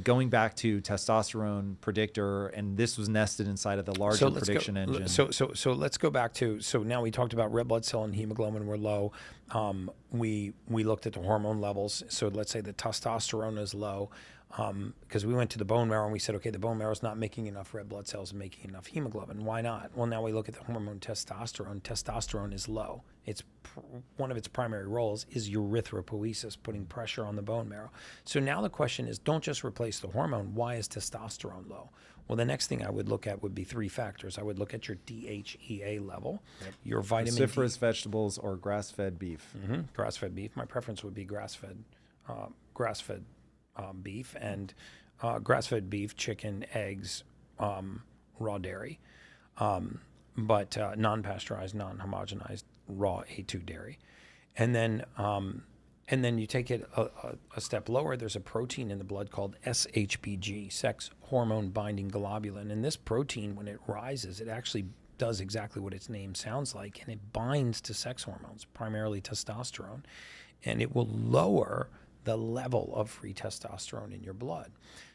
going back to testosterone predictor, and this was nested inside of the larger prediction engine. So let's go back to, so now we talked about red blood cell and hemoglobin were low. We looked at the hormone levels. So let's say the testosterone is low, because we went to the bone marrow and we said, okay, the bone marrow is not making enough red blood cells and making enough hemoglobin. Why not? Well, now we look at the hormone testosterone. Testosterone is low. It's one of its primary roles is erythropoiesis, putting pressure on the bone marrow. So now the question is, don't just replace the hormone. Why is testosterone low? Well, the next thing I would look at would be three factors. I would look at your DHEA level, your vitamin Cruciferous vegetables or grass-fed beef. Grass-fed beef. My preference would be grass-fed beef, and grass-fed beef, chicken, eggs, raw dairy, but non-pasteurized, non-homogenized, raw A2 dairy. And then you take it a step lower. There's a protein in the blood called SHBG, sex hormone binding globulin. And this protein, when it rises, it actually does exactly what its name sounds like, and it binds to sex hormones, primarily testosterone, and it will lower the level of free testosterone in your blood.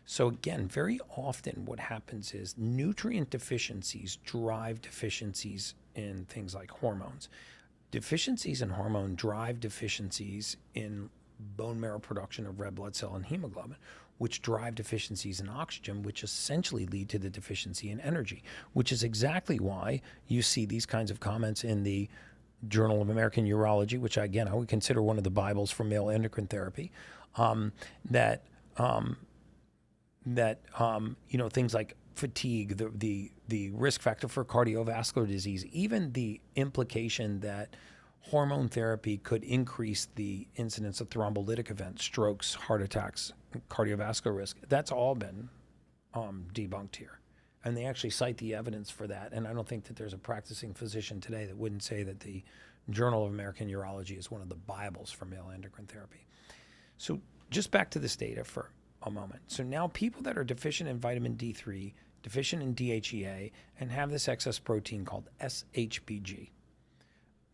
So again, very often what happens is nutrient deficiencies drive deficiencies in things like hormones. Deficiencies in hormone drive deficiencies in bone marrow production of red blood cell and hemoglobin, which drive deficiencies in oxygen, which essentially lead to the deficiency in energy, which is exactly why you see these kinds of comments in the Journal of American Urology, which again I would consider one of the Bibles for male endocrine therapy, that things like fatigue, the risk factor for cardiovascular disease, even the implication that hormone therapy could increase the incidence of thrombolytic events, strokes, heart attacks, cardiovascular risk. That's all been debunked here. And they actually cite the evidence for that. And I don't think that there's a practicing physician today that wouldn't say that the Journal of American Urology is one of the Bibles for male endocrine therapy. So just back to this data for a moment. So now people that are deficient in vitamin D3, deficient in DHEA, and have this excess protein called SHBG,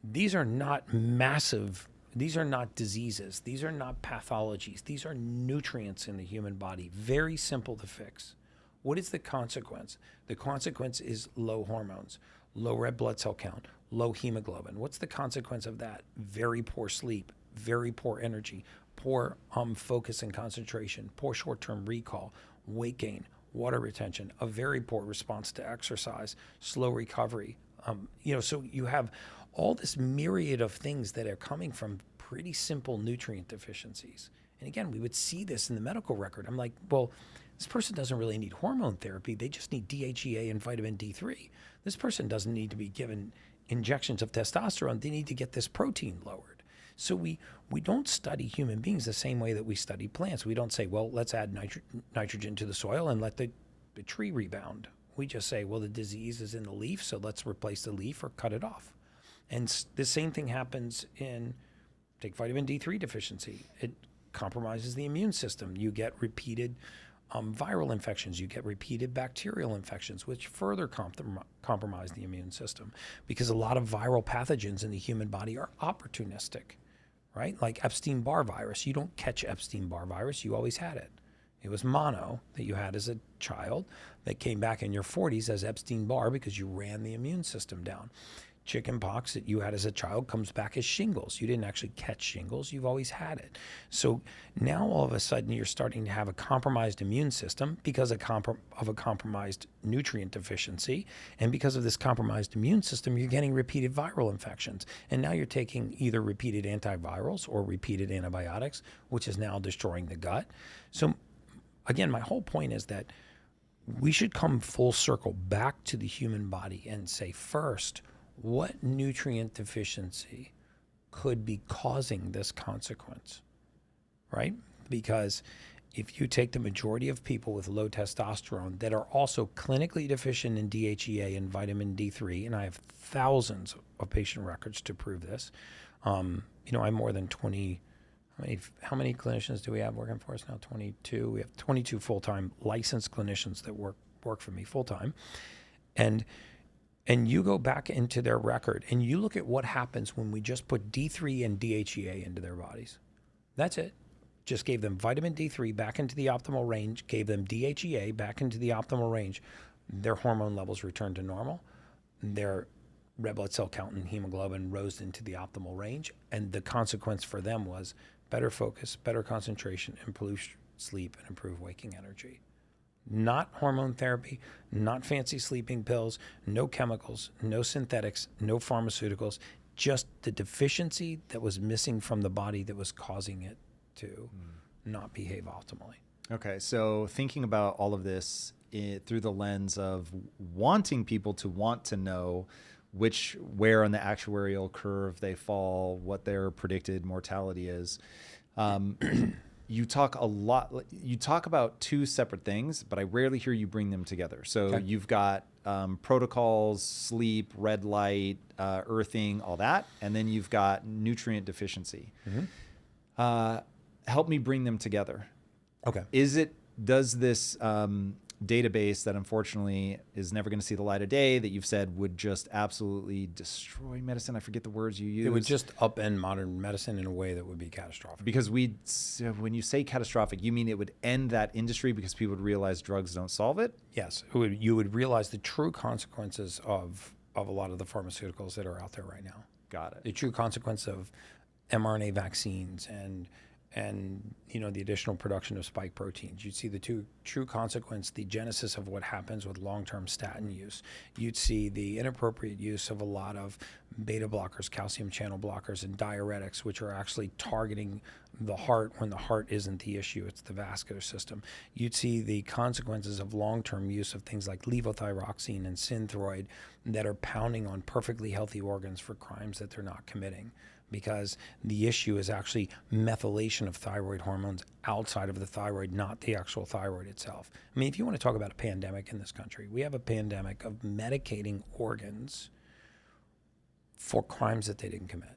these are not massive, these are not diseases, these are not pathologies, these are nutrients in the human body, very simple to fix. What is the consequence? The consequence is low hormones, low red blood cell count, low hemoglobin. What's the consequence of that? Very poor sleep, very poor energy, poor focus and concentration, poor short-term recall, weight gain, water retention, a very poor response to exercise, slow recovery. So you have all this myriad of things that are coming from pretty simple nutrient deficiencies. And again, we would see this in the medical record. I'm like, well, this person doesn't really need hormone therapy. They just need DHEA and vitamin D3. This person doesn't need to be given injections of testosterone. They need to get this protein lowered. So we don't study human beings the same way that we study plants. We don't say, well, let's add nitrogen to the soil and let the tree rebound. We just say, well, the disease is in the leaf, so let's replace the leaf or cut it off. And the same thing happens take vitamin D3 deficiency. It compromises the immune system. You get repeated viral infections, you get repeated bacterial infections, which further compromise the immune system, because a lot of viral pathogens in the human body are opportunistic, right? Like Epstein-Barr virus. You don't catch Epstein-Barr virus, you always had it. It was mono that you had as a child that came back in your 40s as Epstein-Barr because you ran the immune system down. Chicken pox that you had as a child comes back as shingles. You didn't actually catch shingles. You've always had it. So now all of a sudden you're starting to have a compromised immune system because of a compromised nutrient deficiency. And because of this compromised immune system, you're getting repeated viral infections. And now you're taking either repeated antivirals or repeated antibiotics, which is now destroying the gut. So again, my whole point is that we should come full circle back to the human body and say, first, what nutrient deficiency could be causing this consequence, right? Because if you take the majority of people with low testosterone that are also clinically deficient in DHEA and vitamin D3, and I have thousands of patient records to prove this. I'm more than 20, how many clinicians do we have working for us now? 22. We have 22 full-time licensed clinicians that work for me full-time. And you go back into their record and you look at what happens when we just put D3 and DHEA into their bodies. That's it. just gave them vitamin D3 back into the optimal range, gave them DHEA back into the optimal range, their hormone levels returned to normal. Their red blood cell count and hemoglobin rose into the optimal range. And the consequence for them was better focus, better concentration, improved sleep, and improved waking energy. Not hormone therapy, not fancy sleeping pills, no chemicals, no synthetics, no pharmaceuticals, just the deficiency that was missing from the body that was causing it to not behave optimally. Okay, so thinking about all of this through the lens of wanting people to want to know where on the actuarial curve they fall, what their predicted mortality is. You talk about two separate things, but I rarely hear you bring them together. So you've got protocols, sleep, red light, earthing, all that. And then you've got nutrient deficiency. Help me bring them together. Okay. Does this database that unfortunately is never going to see the light of day that you've said would just absolutely destroy medicine? I forget the words you use. It would just upend modern medicine in a way that would be catastrophic. Because when you say catastrophic, you mean it would end that industry because people would realize drugs don't solve it? Yes. You would realize the true consequences of a lot of the pharmaceuticals that are out there right now. Got it. The true consequence of mRNA vaccines and the additional production of spike proteins. You'd see the true consequence, the genesis of what happens with long-term statin use. You'd see the inappropriate use of a lot of beta blockers, calcium channel blockers, and diuretics, which are actually targeting the heart when the heart isn't the issue, it's the vascular system. You'd see the consequences of long-term use of things like levothyroxine and Synthroid that are pounding on perfectly healthy organs for crimes that they're not committing, because the issue is actually methylation of thyroid hormones outside of the thyroid, not the actual thyroid itself. I mean, if you want to talk about a pandemic in this country, we have a pandemic of medicating organs for crimes that they didn't commit.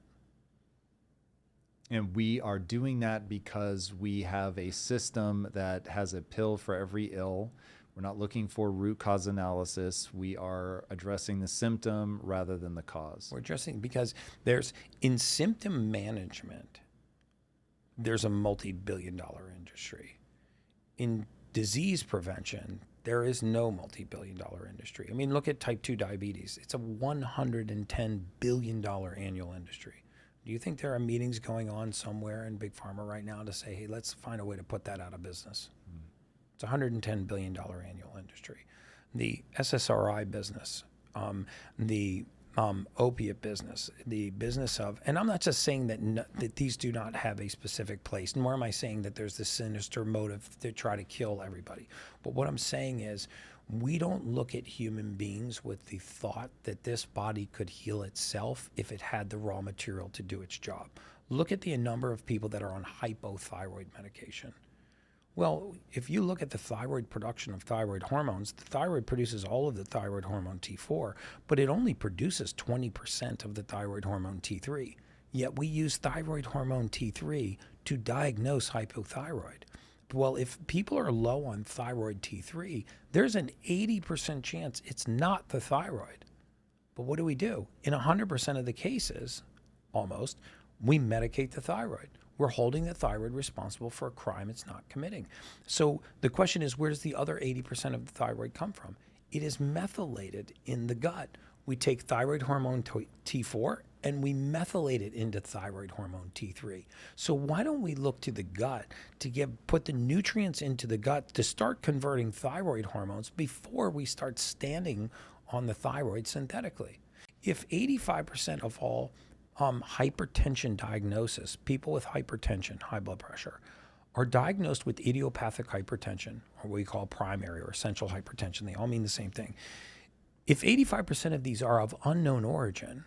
And we are doing that because we have a system that has a pill for every ill. We're not looking for root cause analysis. We are addressing the symptom rather than the cause. We're addressing because in symptom management, there's a multi-billion-dollar industry. In disease prevention, there is no multi-billion-dollar industry. I mean, look at type 2 diabetes. It's a $110 billion annual industry. Do you think there are meetings going on somewhere in Big Pharma right now to say, hey, let's find a way to put that out of business? It's a $110 billion annual industry. The SSRI business, the opiate business, the business of, and I'm not just saying that these do not have a specific place, nor am I saying that there's this sinister motive to try to kill everybody. But what I'm saying is we don't look at human beings with the thought that this body could heal itself if it had the raw material to do its job. Look at the number of people that are on hypothyroid medication. Well, if you look at the thyroid production of thyroid hormones, the thyroid produces all of the thyroid hormone T4, but it only produces 20% of the thyroid hormone T3. Yet we use thyroid hormone T3 to diagnose hypothyroid. Well, if people are low on thyroid T3, there's an 80% chance it's not the thyroid. But what do? In 100% of the cases, almost, we medicate the thyroid. We're holding the thyroid responsible for a crime it's not committing. So the question is, where does the other 80% of the thyroid come from? It is methylated in the gut. We take thyroid hormone T4 and we methylate it into thyroid hormone T3. So why don't we look to the gut to put the nutrients into the gut to start converting thyroid hormones before we start standing on the thyroid synthetically? If 85% of all hypertension diagnosis, people with hypertension, high blood pressure, are diagnosed with idiopathic hypertension, or what we call primary or essential hypertension. They all mean the same thing. If 85% of these are of unknown origin,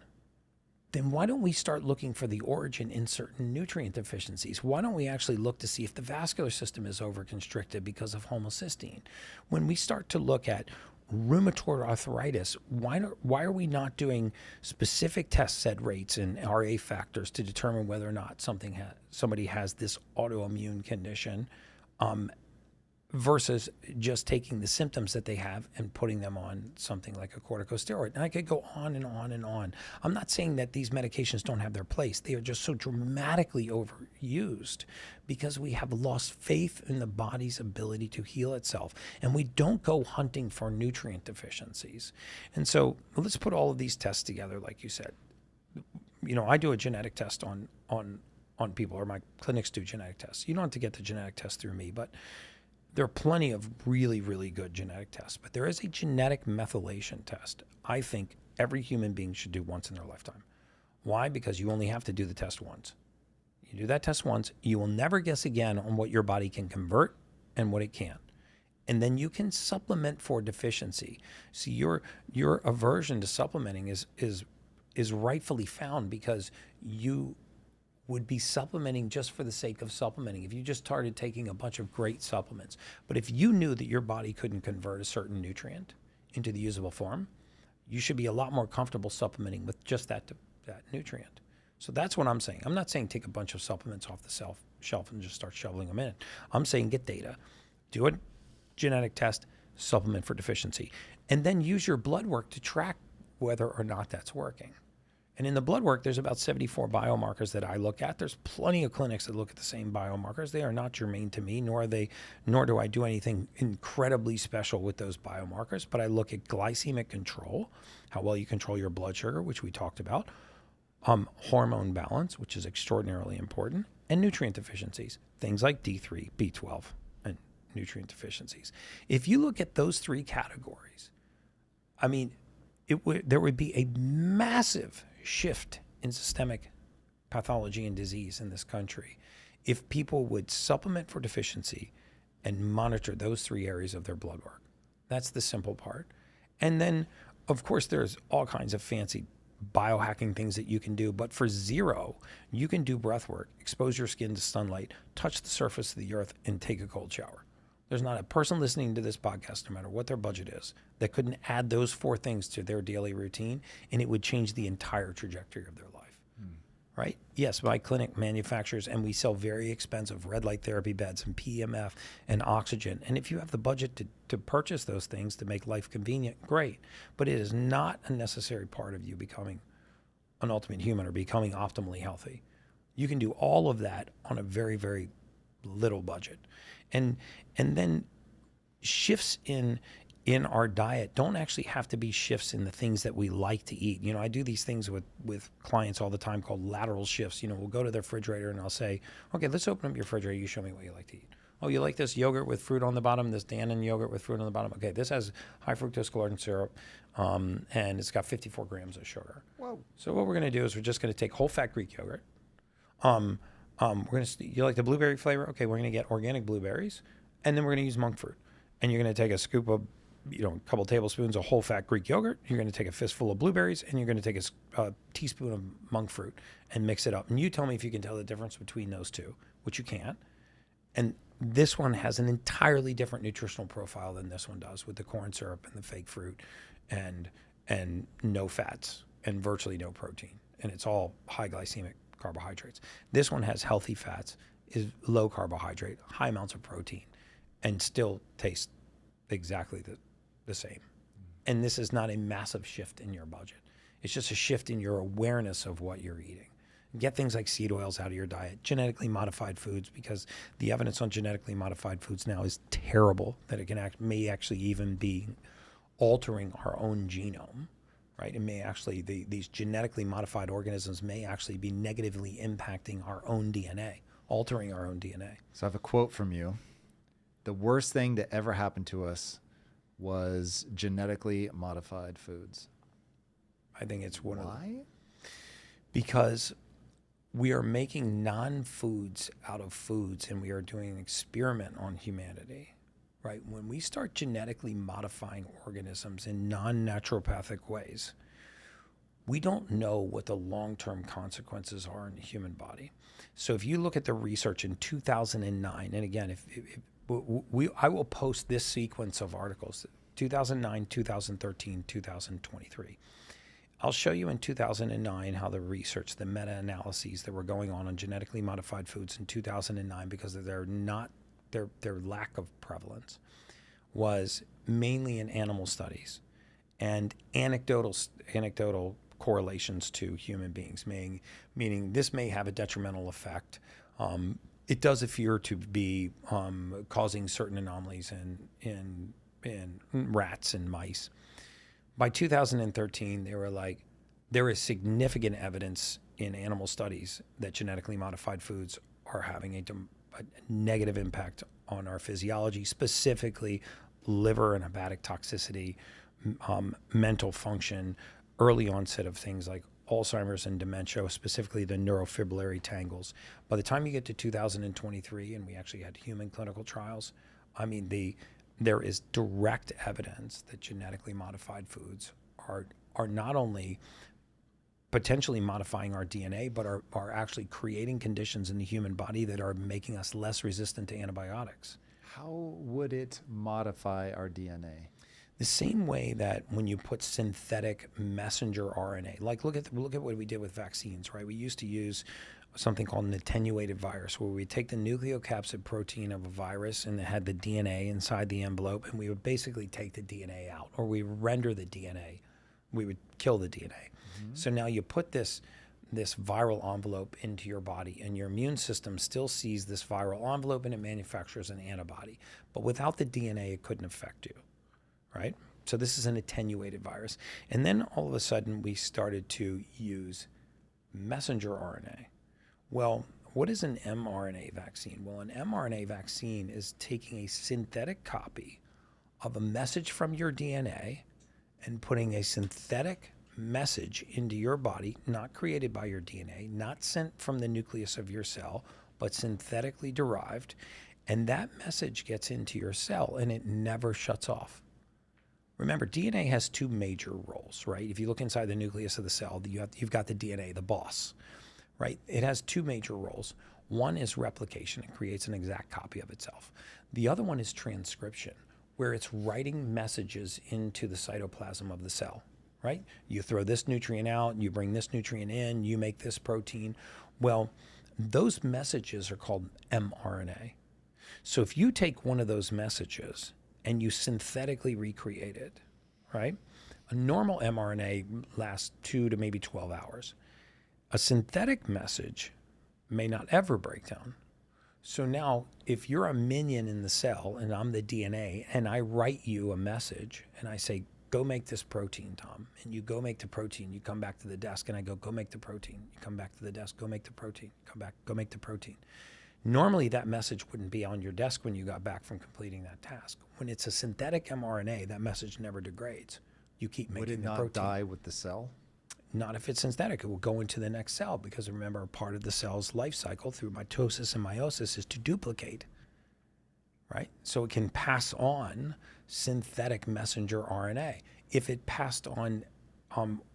then why don't we start looking for the origin in certain nutrient deficiencies? Why don't we actually look to see if the vascular system is overconstricted because of homocysteine? When we start to look at rheumatoid arthritis, why are we not doing specific test set rates and RA factors to determine whether or not somebody has this autoimmune condition versus just taking the symptoms that they have and putting them on something like a corticosteroid. And I could go on and on and on. I'm not saying that these medications don't have their place. They are just so dramatically overused because we have lost faith in the body's ability to heal itself. And we don't go hunting for nutrient deficiencies. And so let's put all of these tests together, like you said. I do a genetic test on people, or my clinics do genetic tests. You don't have to get the genetic test through me, but there are plenty of really, really good genetic tests. But there is a genetic methylation test I think every human being should do once in their lifetime. Why? Because you only have to do the test once. You do that test once, you will never guess again on what your body can convert and what it can't. And then you can supplement for deficiency. See, your aversion to supplementing is rightfully found because you would be supplementing just for the sake of supplementing if you just started taking a bunch of great supplements. But if you knew that your body couldn't convert a certain nutrient into the usable form, you should be a lot more comfortable supplementing with just that nutrient. So that's what I'm saying. I'm not saying take a bunch of supplements off the shelf and just start shoveling them in. I'm saying get data, do a genetic test, supplement for deficiency, and then use your blood work to track whether or not that's working. And in the blood work, there's about 74 biomarkers that I look at. There's plenty of clinics that look at the same biomarkers. They are not germane to me, nor do I do anything incredibly special with those biomarkers. But I look at glycemic control, how well you control your blood sugar, which we talked about, hormone balance, which is extraordinarily important, and nutrient deficiencies, things like D3, B12, and nutrient deficiencies. If you look at those three categories, I mean, there would be a massive shift in systemic pathology and disease in this country if people would supplement for deficiency and monitor those three areas of their blood work. That's the simple part. And then, of course, there's all kinds of fancy biohacking things that you can do, but for zero, you can do breath work, expose your skin to sunlight, touch the surface of the earth, and take a cold shower. There's not a person listening to this podcast, no matter what their budget is, that couldn't add those four things to their daily routine, and it would change the entire trajectory of their life, right? Yes, my clinic manufactures, and we sell very expensive red light therapy beds and PEMF and oxygen. And if you have the budget to purchase those things to make life convenient, great. But it is not a necessary part of you becoming an ultimate human or becoming optimally healthy. You can do all of that on a very, very little budget. And then shifts in our diet don't actually have to be shifts in the things that we like to eat. I do these things with clients all the time called lateral shifts. We'll go to the refrigerator and I'll say, okay, let's open up your refrigerator. You show me what you like to eat. Oh, you like this yogurt with fruit on the bottom, this Dannon yogurt with fruit on the bottom. Okay, this has high fructose corn syrup, and it's got 54 grams of sugar. Whoa. So what we're going to do is we're just going to take whole fat Greek yogurt. You like the blueberry flavor? Okay, we're going to get organic blueberries, and then we're going to use monk fruit. And you're going to take a scoop of, a couple tablespoons of whole fat Greek yogurt. You're going to take a fistful of blueberries, and you're going to take a teaspoon of monk fruit and mix it up. And you tell me if you can tell the difference between those two, which you can't. And this one has an entirely different nutritional profile than this one does, with the corn syrup and the fake fruit and no fats and virtually no protein. And it's all high glycemic carbohydrates. This one has healthy fats, is low carbohydrate, high amounts of protein, and still tastes exactly the same. And this is not a massive shift in your budget. It's just a shift in your awareness of what you're eating. Get things like seed oils out of your diet, genetically modified foods, because the evidence on genetically modified foods now is terrible, that it may actually even be altering our own genome. Right, it may actually, these genetically modified organisms may actually be negatively impacting our own DNA, altering our own DNA. So I have a quote from you. The worst thing that ever happened to us was genetically modified foods. I think it's one of Why? Because we are making non-foods out of foods, and we are doing an experiment on humanity. Right? When we start genetically modifying organisms in non-naturopathic ways, we don't know what the long-term consequences are in the human body. So if you look at the research in 2009, and again, I will post this sequence of articles, 2009, 2013, 2023. I'll show you in 2009 how the research, the meta-analyses that were going on genetically modified foods in 2009, because they're their lack of prevalence was mainly in animal studies and anecdotal correlations to human beings, meaning this may have a detrimental effect. It does appear to be causing certain anomalies in rats and mice. By 2013, they were like, there is significant evidence in animal studies that genetically modified foods are having a negative impact on our physiology, specifically liver and hepatic toxicity, mental function, early onset of things like Alzheimer's and dementia, specifically the neurofibrillary tangles. By the time you get to 2023, and we actually had human clinical trials, I mean, there is direct evidence that genetically modified foods are not only potentially modifying our DNA, but are actually creating conditions in the human body that are making us less resistant to antibiotics. How would it modify our DNA? The same way that when you put synthetic messenger RNA, like look at what we did with vaccines, right? We used to use something called an attenuated virus, where we take the nucleocapsid protein of a virus and it had the DNA inside the envelope, and we would basically take the DNA out, or we render the DNA. We would kill the DNA. Mm-hmm. So now you put this viral envelope into your body, and your immune system still sees this viral envelope and it manufactures an antibody. But without the DNA, it couldn't affect you, right? So this is an attenuated virus. And then all of a sudden we started to use messenger RNA. Well, what is an mRNA vaccine? Well, an mRNA vaccine is taking a synthetic copy of a message from your DNA and putting a synthetic message into your body, not created by your DNA, not sent from the nucleus of your cell, but synthetically derived. And that message gets into your cell and it never shuts off. Remember, DNA has two major roles, right? If you look inside the nucleus of the cell, you've got the DNA, the boss, right? It has two major roles. One is replication. It creates an exact copy of itself. The other one is transcription, where it's writing messages into the cytoplasm of the cell, right? You throw this nutrient out, you bring this nutrient in, you make this protein. Well, those messages are called mRNA. So if you take one of those messages and you synthetically recreate it, right? A normal mRNA lasts 2 to maybe 12 hours. A synthetic message may not ever break down. So now, if you're a minion in the cell and I'm the DNA and I write you a message and I say, go make this protein, Tom, and you go make the protein, you come back to the desk and I go make the protein. You come back to the desk, go make the protein, come back, go make the protein. Normally that message wouldn't be on your desk when you got back from completing that task. When it's a synthetic mRNA, that message never degrades. You keep making the protein. Would it not die with the cell? Not if it's synthetic. It will go into the next cell, because remember, part of the cell's life cycle through mitosis and meiosis is to duplicate, right? So it can pass on synthetic messenger RNA. If it passed on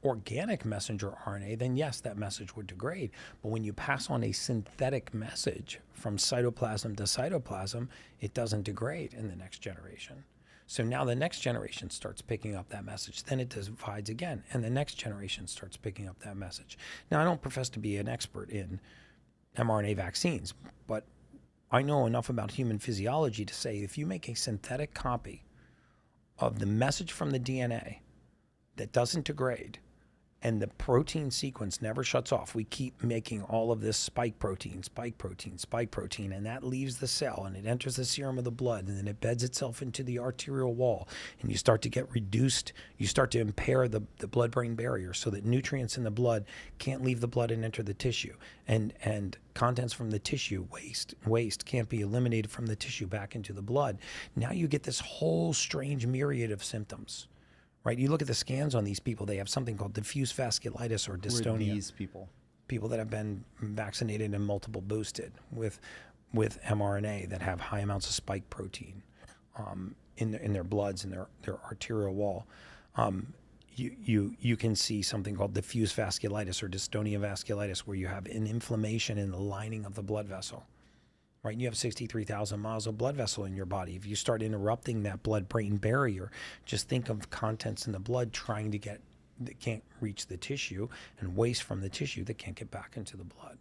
organic messenger RNA, then yes, that message would degrade. But when you pass on a synthetic message from cytoplasm to cytoplasm, it doesn't degrade in the next generation. So now the next generation starts picking up that message. Then it divides again, and the next generation starts picking up that message. Now, I don't profess to be an expert in mRNA vaccines, but I know enough about human physiology to say if you make a synthetic copy of the message from the DNA that doesn't degrade, and the protein sequence never shuts off, we keep making all of this spike protein, and that leaves the cell and it enters the serum of the blood, and then it beds itself into the arterial wall, and you start to get reduced, you start to impair the blood-brain barrier so that nutrients in the blood can't leave the blood and enter the tissue, and contents from the tissue, waste can't be eliminated from the tissue back into the blood. Now you get this whole strange myriad of symptoms. Right, you look at the scans on these people; they have something called diffuse vasculitis or dystonia. Who are these people? People that have been vaccinated and multiple boosted with mRNA that have high amounts of spike protein in their bloods and their arterial wall. You can see something called diffuse vasculitis or dystonia vasculitis, where you have an inflammation in the lining of the blood vessel. Right, you have 63,000 miles of blood vessel in your body. If you start interrupting that blood-brain barrier, just think of contents in the blood that can't reach the tissue, and waste from the tissue that can't get back into the blood.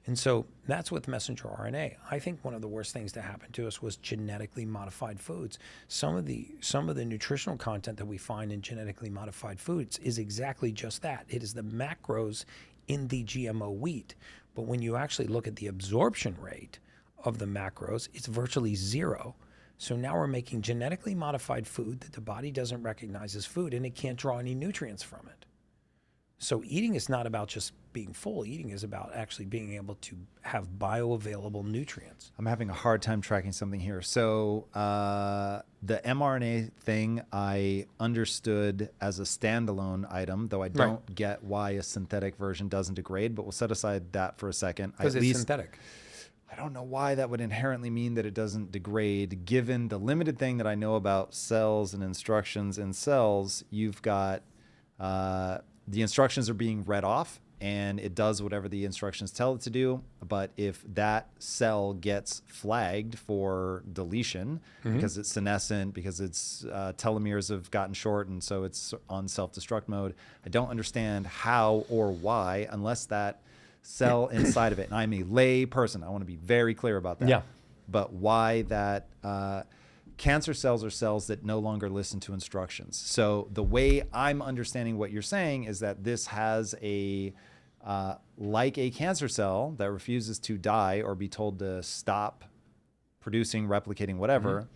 And so that's with messenger RNA. I think one of the worst things that happened to us was genetically modified foods. Some of the nutritional content that we find in genetically modified foods is exactly just that. It is the macros in the GMO wheat. But when you actually look at the absorption rate of the macros, it's virtually zero. So now we're making genetically modified food that the body doesn't recognize as food, and it can't draw any nutrients from it. So eating is not about just being full. Eating is about actually being able to have bioavailable nutrients. I'm having a hard time tracking something here. So the mRNA thing I understood as a standalone item, though I don't get why a synthetic version doesn't degrade, but we'll set aside that for a second. Because it's synthetic. I don't know why that would inherently mean that it doesn't degrade, given the limited thing that I know about cells and instructions in cells. You've got the instructions are being read off, and it does whatever the instructions tell it to do. But if that cell gets flagged for deletion because it's senescent, because its telomeres have gotten short, and so it's on self-destruct mode, I don't understand how or why, unless that cell inside of it, and I'm a lay person, I want to be very clear about that. Yeah. But why that cancer cells are cells that no longer listen to instructions. So the way I'm understanding what you're saying is that this has like a cancer cell that refuses to die or be told to stop producing, replicating, whatever.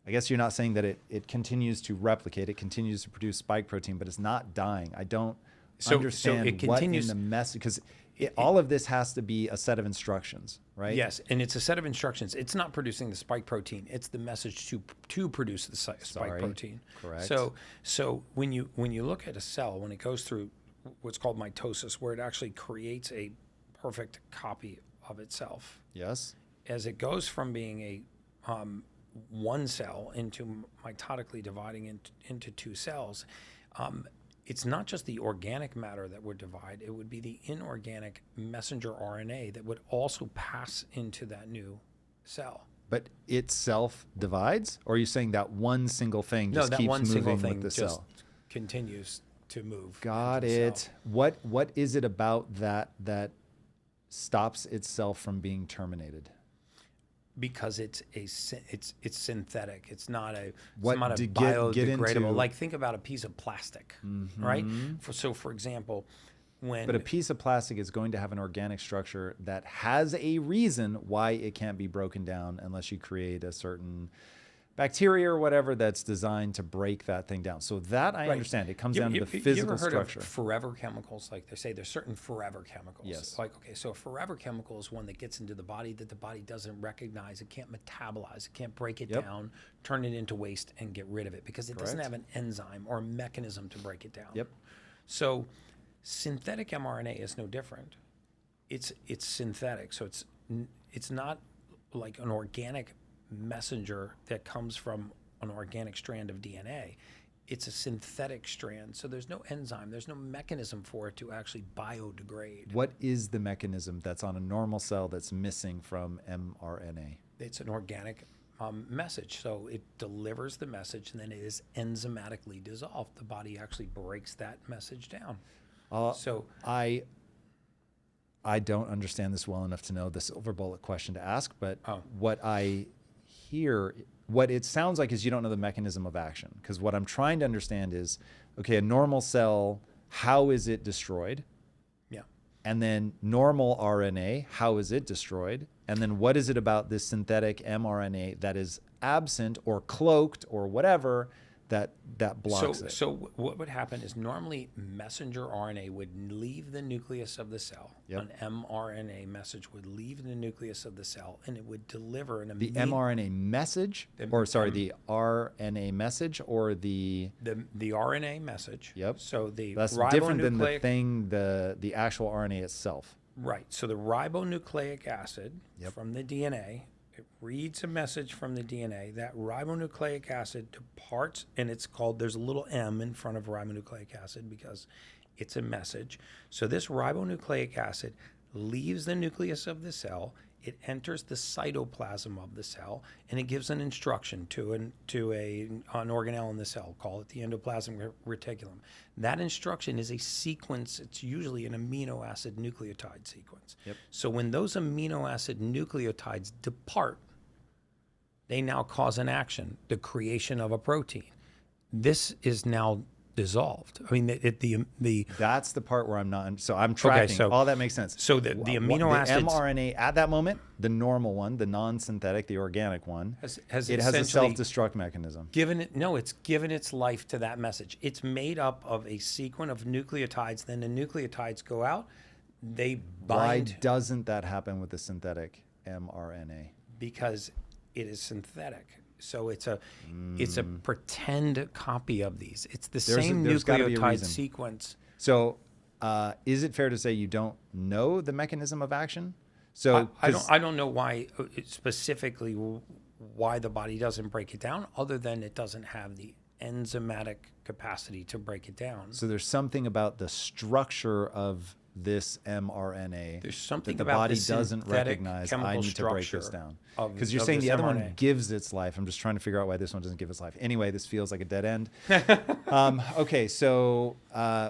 I guess you're not saying that it continues to replicate, it continues to produce spike protein, but it's not dying. I don't understand it what continues, in the message, because all of this has to be a set of instructions, right? Yes, and it's a set of instructions. It's not producing the spike protein. It's the message to produce the spike protein. Correct. So when you look at a cell, when it goes through what's called mitosis, where it actually creates a perfect copy of itself. Yes. As it goes from being a one cell into mitotically dividing into two cells, it's not just the organic matter that would divide, it would be the inorganic messenger RNA that would also pass into that new cell. But it self-divides? Or are you saying that one single thing just keeps moving with the cell? Continues to move. Got it. What is it about that stops itself from being terminated? Because it's synthetic. It's not a Get biodegradable. into, like, think about a piece of plastic, right? For example, but a piece of plastic is going to have an organic structure that has a reason why it can't be broken down unless you create a certain bacteria or whatever that's designed to break that thing down. So that I understand. It comes down to the physical you ever heard structure. Of forever chemicals? Like they say there's certain forever chemicals. Yes. Like, okay, so a forever chemical is one that gets into the body that the body doesn't recognize. It can't metabolize. It can't break it down, turn it into waste, and get rid of it because it doesn't have an enzyme or a mechanism to break it down. Yep. So synthetic mRNA is no different. It's synthetic. So it's not like an organic messenger that comes from an organic strand of DNA. It's a synthetic strand. So there's no enzyme, there's no mechanism for it to actually biodegrade. What is the mechanism that's on a normal cell that's missing from mRNA? It's an organic message. So it delivers the message and then it is enzymatically dissolved. The body actually breaks that message down. So I don't understand this well enough to know the silver bullet question to ask, but what I hear, what it sounds like is you don't know the mechanism of action. Because what I'm trying to understand is, okay, a normal cell, how is it destroyed? Yeah. And then normal RNA, how is it destroyed? And then what is it about this synthetic mRNA that is absent or cloaked or whatever that blocks it? So what would happen is normally messenger RNA would leave the nucleus of the cell. Yep. An mRNA message would leave the nucleus of the cell and it would deliver an the mRNA message, the RNA message or the RNA message. Yep. So that's different than the thing, the actual RNA itself. Right. So the ribonucleic acid from the DNA, it reads a message from the DNA. That ribonucleic acid departs, and there's a little M in front of ribonucleic acid because it's a message. So this ribonucleic acid leaves the nucleus of the cell. it enters the cytoplasm of the cell, and it gives an instruction to an organelle in the cell, call it the endoplasmic reticulum. That instruction is a sequence. It's usually an amino acid nucleotide sequence. Yep. So when those amino acid nucleotides depart, they now cause an action, the creation of a protein. This is now dissolved. I mean, that's the part where I'm not. So I'm tracking. Okay, so all that makes sense. So the amino acids, mRNA at that moment, the normal one, the non-synthetic, the organic one, has it has a self-destruct mechanism. It's given its life to that message. It's made up of a sequence of nucleotides. Then the nucleotides go out. They bind. Why doesn't that happen with the synthetic mRNA? Because it is synthetic. So it's a pretend copy of these. It's the same nucleotide sequence. So is it fair to say you don't know the mechanism of action? So I don't know why specifically why the body doesn't break it down, other than it doesn't have the enzymatic capacity to break it down. So there's something about the structure of this mRNA there's something that the about body the doesn't recognize. I need to break this down. Because you're saying the other one gives its life. I'm just trying to figure out why this one doesn't give its life. Anyway, this feels like a dead end. Okay, so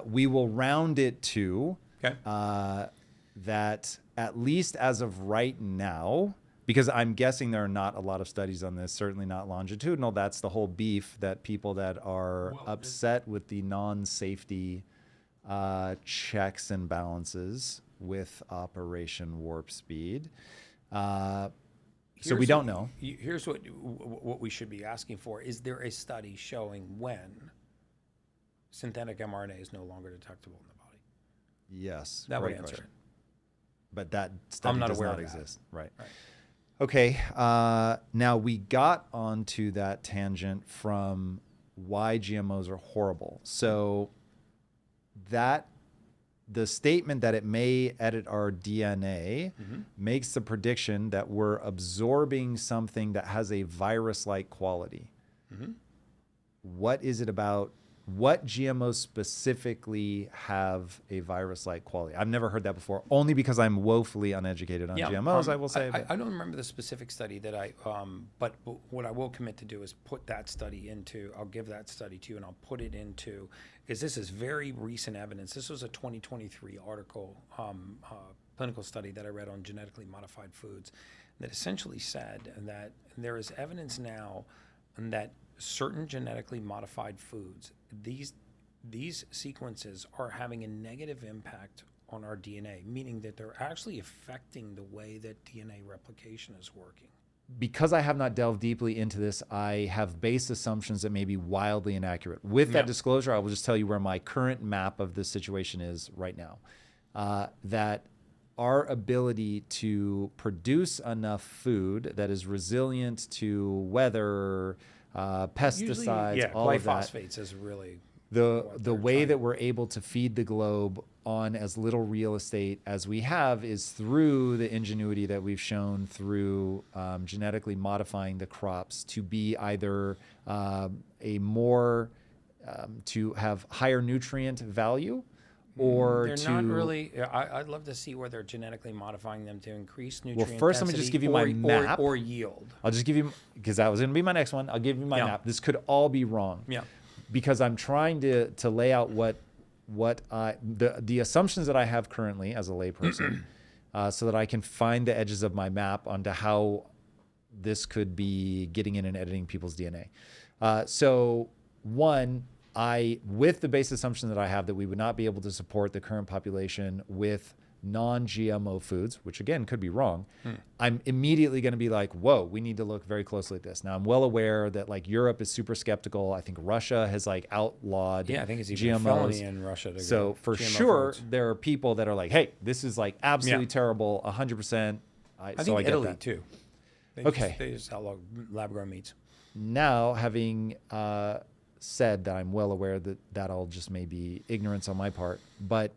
we will round it to that, at least as of right now, because I'm guessing there are not a lot of studies on this, certainly not longitudinal. That's the whole beef, that people that are upset with the non-safety checks and balances with Operation Warp Speed. So we don't know. Here's what we should be asking for. Is there a study showing when synthetic mRNA is no longer detectable in the body? Yes. That would answer it. But that study does not exist. Right. Right. Okay. Now we got onto that tangent from why GMOs are horrible. So that the statement that it may edit our DNA makes the prediction that we're absorbing something that has a virus-like quality. What is it about? What GMOs specifically have a virus-like quality? I've never heard that before, only because I'm woefully uneducated on GMOs, I will say. I don't remember the specific study that but what I will commit to do is put that study into, I'll give that study to you, and I'll put it into, because this is very recent evidence. This was a 2023 article, clinical study that I read on genetically modified foods that essentially said that there is evidence now that certain genetically modified foods, these sequences are having a negative impact on our DNA, meaning that they're actually affecting the way that DNA replication is working. Because I have not delved deeply into this, I have based assumptions that may be wildly inaccurate. With that disclosure, I will just tell you where my current map of this situation is right now. That our ability to produce enough food that is resilient to weather, pesticides, all of that. Glyphosates is really the way that we're able to feed the globe on as little real estate as we have is through the ingenuity that we've shown through genetically modifying the crops to be either a more to have higher nutrient value, or they're to not really. I'd love to see where they're genetically modifying them to increase nutrient. Well, first let me just give you my map or yield. I'll just give you, because that was going to be my next one. I'll give you my map. This could all be wrong. Yeah. Because I'm trying to lay out the assumptions that I have currently as a layperson, so that I can find the edges of my map onto how this could be getting in and editing people's DNA. So one, with the base assumption that I have that we would not be able to support the current population with non-GMO foods, which again could be wrong, I'm immediately going to be like, whoa, we need to look very closely at this. Now I'm well aware that like Europe is super skeptical. I think Russia has like outlawed I think it's even GMOs. A felony in Russia to so for GMO sure foods. there are people that are like, hey, this is like absolutely terrible, 100%. I think Italy too. They just outlaw lab-grown meats. Now, having said that, I'm well aware that all just may be ignorance on my part, but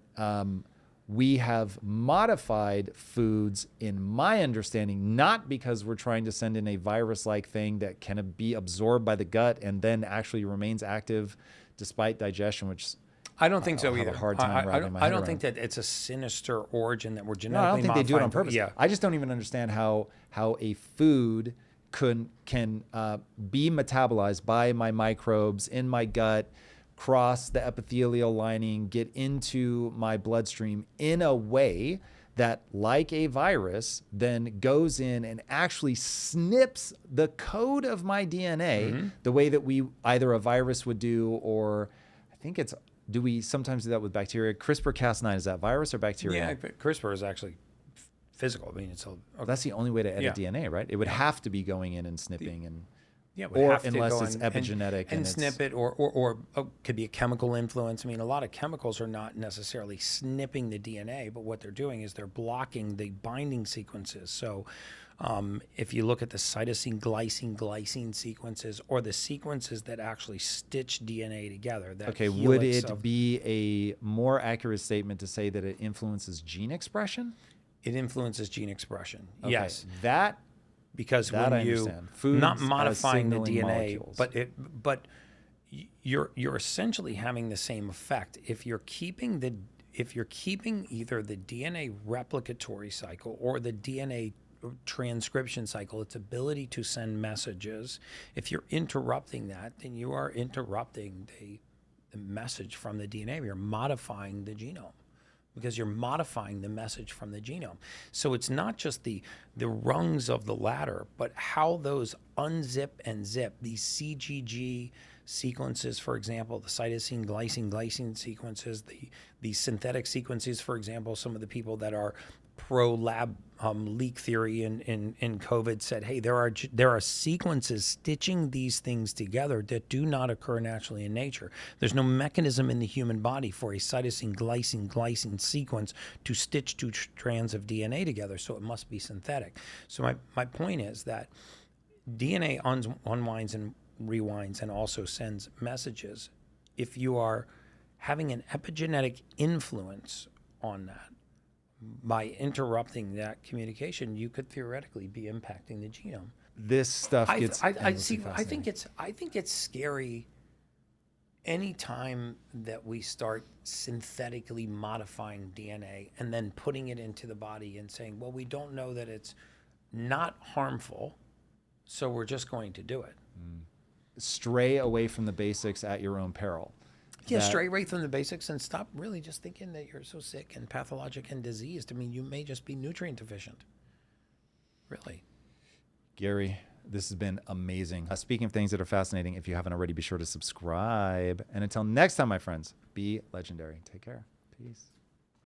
we have modified foods, in my understanding, not because we're trying to send in a virus-like thing that can be absorbed by the gut and then actually remains active despite digestion, which I don't think so I'll have either. a hard time wrapping my I head don't think around. that it's a sinister origin that we're No, genetically I don't think they do it on modifying. purpose. Yeah. I just don't even understand how a food can be metabolized by my microbes in my gut, cross the epithelial lining, get into my bloodstream in a way that, like a virus, then goes in and actually snips the code of my DNA the way that either a virus would do, or I think do we sometimes do that with bacteria? CRISPR-Cas9, is that virus or bacteria? Yeah, but CRISPR is actually physical. I mean, it's That's the only way to edit Yeah. DNA, right? It would have to be going in and snipping it would or have to unless go it's in epigenetic and it's- snip it, or could be a chemical influence. I mean, a lot of chemicals are not necessarily snipping the DNA, but what they're doing is they're blocking the binding sequences. So if you look at the cytosine, glycine sequences, or the sequences that actually stitch DNA together, that Okay, would helix it of- be a more accurate statement to say that it influences gene expression? it influences gene expression. Okay, Yes. Because That when I you understand. Foods not as modifying the signaling DNA, molecules. but you're essentially having the same effect if you're keeping either the DNA replicatory cycle or the DNA transcription cycle, its ability to send messages. If you're interrupting that, then you are interrupting the message from the DNA. You're modifying the genome, because you're modifying the message from the genome. So it's not just the rungs of the ladder, but how those unzip and zip, these CGG sequences, for example, the cytosine, glycine sequences, the synthetic sequences, for example, some of the people that are pro-lab leak theory in COVID said, hey, there are sequences stitching these things together that do not occur naturally in nature. There's no mechanism in the human body for a cytosine, glycine sequence to stitch two strands of DNA together, so it must be synthetic. So my point is that DNA unwinds and rewinds and also sends messages. If you are having an epigenetic influence on that, by interrupting that communication, you could theoretically be impacting the genome. This stuff gets I endlessly think fascinating. I think it's scary anytime that we start synthetically modifying DNA and then putting it into the body and saying, well, we don't know that it's not harmful, so we're just going to do it. Stray away from the basics at your own peril. Yeah, stray right from the basics and stop really just thinking that you're so sick and pathologic and diseased. I mean, you may just be nutrient deficient. Really. Gary, this has been amazing. Speaking of things that are fascinating, if you haven't already, be sure to subscribe. And until next time, my friends, be legendary. Take care. Peace.